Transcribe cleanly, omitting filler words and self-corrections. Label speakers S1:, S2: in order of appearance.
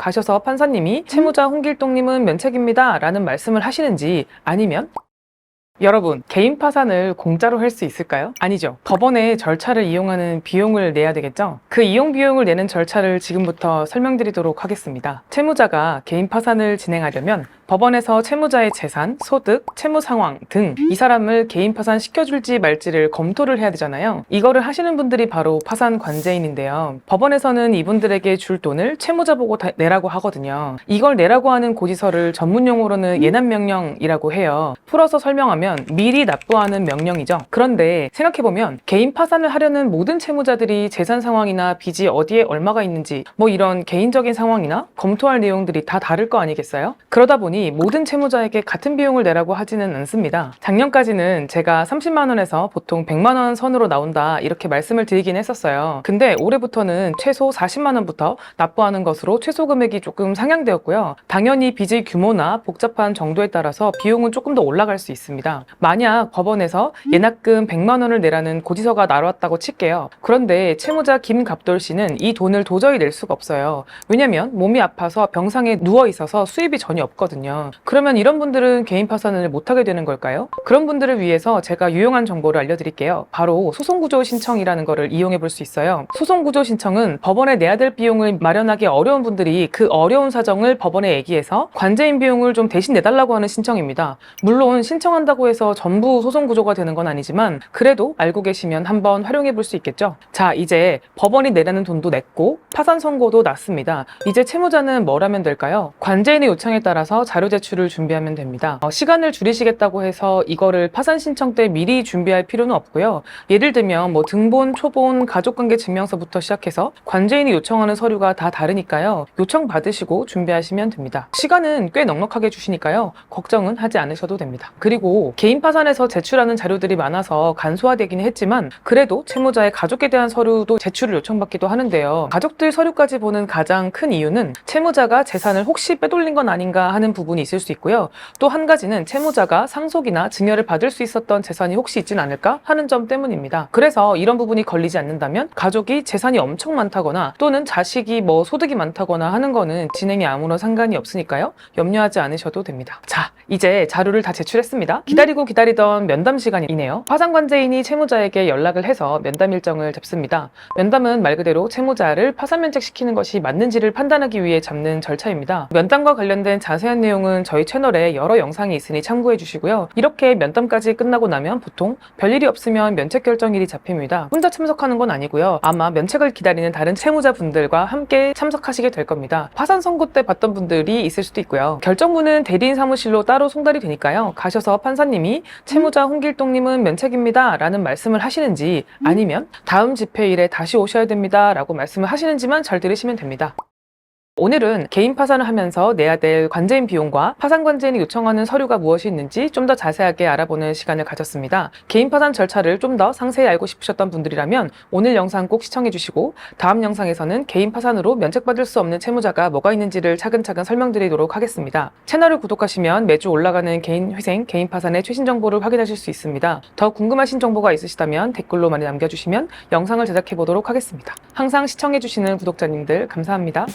S1: 가셔서 판사님이 채무자 홍길동님은 면책입니다 라는 말씀을 하시는지, 아니면 여러분, 개인 파산을 공짜로 할 수 있을까요? 아니죠. 법원의 절차를 이용하는 비용을 내야 되겠죠? 그 이용 비용을 내는 절차를 지금부터 설명드리도록 하겠습니다. 채무자가 개인 파산을 진행하려면 법원에서 채무자의 재산, 소득, 채무 상황 등 이 사람을 개인 파산 시켜줄지 말지를 검토를 해야 되잖아요. 이거를 하시는 분들이 바로 파산 관제인인데요. 법원에서는 이분들에게 줄 돈을 채무자 보고 내라고 하거든요. 이걸 내라고 하는 고지서를 전문 용어로는 예납명령이라고 해요. 풀어서 설명하면 미리 납부하는 명령이죠. 그런데 생각해보면 개인 파산을 하려는 모든 채무자들이 재산 상황이나 빚이 어디에 얼마가 있는지 뭐 이런 개인적인 상황이나 검토할 내용들이 다 다를 거 아니겠어요? 그러다 보니 모든 채무자에게 같은 비용을 내라고 하지는 않습니다. 작년까지는 제가 30만 원에서 보통 100만 원 선으로 나온다 이렇게 말씀을 드리긴 했었어요. 근데 올해부터는 최소 40만 원부터 납부하는 것으로 최소 금액이 조금 상향되었고요. 당연히 빚의 규모나 복잡한 정도에 따라서 비용은 조금 더 올라갈 수 있습니다. 만약 법원에서 예납금 100만 원을 내라는 고지서가 나왔다고 칠게요. 그런데 채무자 김갑돌 씨는 이 돈을 도저히 낼 수가 없어요. 왜냐면 몸이 아파서 병상에 누워 있어서 수입이 전혀 없거든요. 그러면 이런 분들은 개인 파산을 못하게 되는 걸까요? 그런 분들을 위해서 제가 유용한 정보를 알려드릴게요. 바로 소송구조 신청이라는 거를 이용해 볼 수 있어요. 소송구조 신청은 법원에 내야 될 비용을 마련하기 어려운 분들이 그 어려운 사정을 법원에 얘기해서 관제인 비용을 좀 대신 내달라고 하는 신청입니다. 물론 신청한다고 해서 전부 소송구조가 되는 건 아니지만 그래도 알고 계시면 한번 활용해 볼 수 있겠죠? 자, 이제 법원이 내라는 돈도 냈고 파산 선고도 났습니다. 이제 채무자는 뭘 하면 될까요? 관제인의 요청에 따라서 자료 제출을 준비하면 됩니다. 시간을 줄이시겠다고 해서 이거를 파산 신청 때 미리 준비할 필요는 없고요. 예를 들면 뭐 등본, 초본, 가족관계 증명서부터 시작해서 관제인이 요청하는 서류가 다 다르니까요. 요청 받으시고 준비하시면 됩니다. 시간은 꽤 넉넉하게 주시니까요. 걱정은 하지 않으셔도 됩니다. 그리고 개인 파산에서 제출하는 자료들이 많아서 간소화되긴 했지만 그래도 채무자의 가족에 대한 서류도 제출을 요청받기도 하는데요. 가족들 서류까지 보는 가장 큰 이유는 채무자가 재산을 혹시 빼돌린 건 아닌가 하는 부분이 있을 수 있고요. 또 한 가지는 채무자가 상속이나 증여를 받을 수 있었던 재산이 혹시 있진 않을까 하는 점 때문입니다. 그래서 이런 부분이 걸리지 않는다면 가족이 재산이 엄청 많다거나 또는 자식이 뭐 소득이 많다거나 하는 거는 진행에 아무런 상관이 없으니까요. 염려하지 않으셔도 됩니다. 자, 이제 자료를 다 제출했습니다. 기다리던 면담 시간이네요. 파산관제인이 채무자에게 연락을 해서 면담 일정을 잡습니다. 면담은 말 그대로 채무자를 파산 면책시키는 것이 맞는지를 판단하기 위해 잡는 절차입니다. 면담과 관련된 자세한 내용은 저희 채널에 여러 영상이 있으니 참고해 주시고요. 이렇게 면담까지 끝나고 나면 보통 별일이 없으면 면책 결정일이 잡힙니다. 혼자 참석하는 건 아니고요. 아마 면책을 기다리는 다른 채무자분들과 함께 참석하시게 될 겁니다. 파산 선고 때 봤던 분들이 있을 수도 있고요. 결정문은 대리인 사무실로 따로 송달이 되니까요. 가셔서 판사님이 채무자 홍길동님은 면책입니다 라는 말씀을 하시는지, 아니면 다음 집회일에 다시 오셔야 됩니다 라고 말씀을 하시는지만 잘 들으시면 됩니다. 오늘은 개인 파산을 하면서 내야 될 관제인 비용과 파산 관제인이 요청하는 서류가 무엇이 있는지 좀 더 자세하게 알아보는 시간을 가졌습니다. 개인 파산 절차를 좀 더 상세히 알고 싶으셨던 분들이라면 오늘 영상 꼭 시청해 주시고 다음 영상에서는 개인 파산으로 면책받을 수 없는 채무자가 뭐가 있는지를 차근차근 설명드리도록 하겠습니다. 채널을 구독하시면 매주 올라가는 개인 회생, 개인 파산의 최신 정보를 확인하실 수 있습니다. 더 궁금하신 정보가 있으시다면 댓글로 많이 남겨주시면 영상을 제작해 보도록 하겠습니다. 항상 시청해 주시는 구독자님들 감사합니다.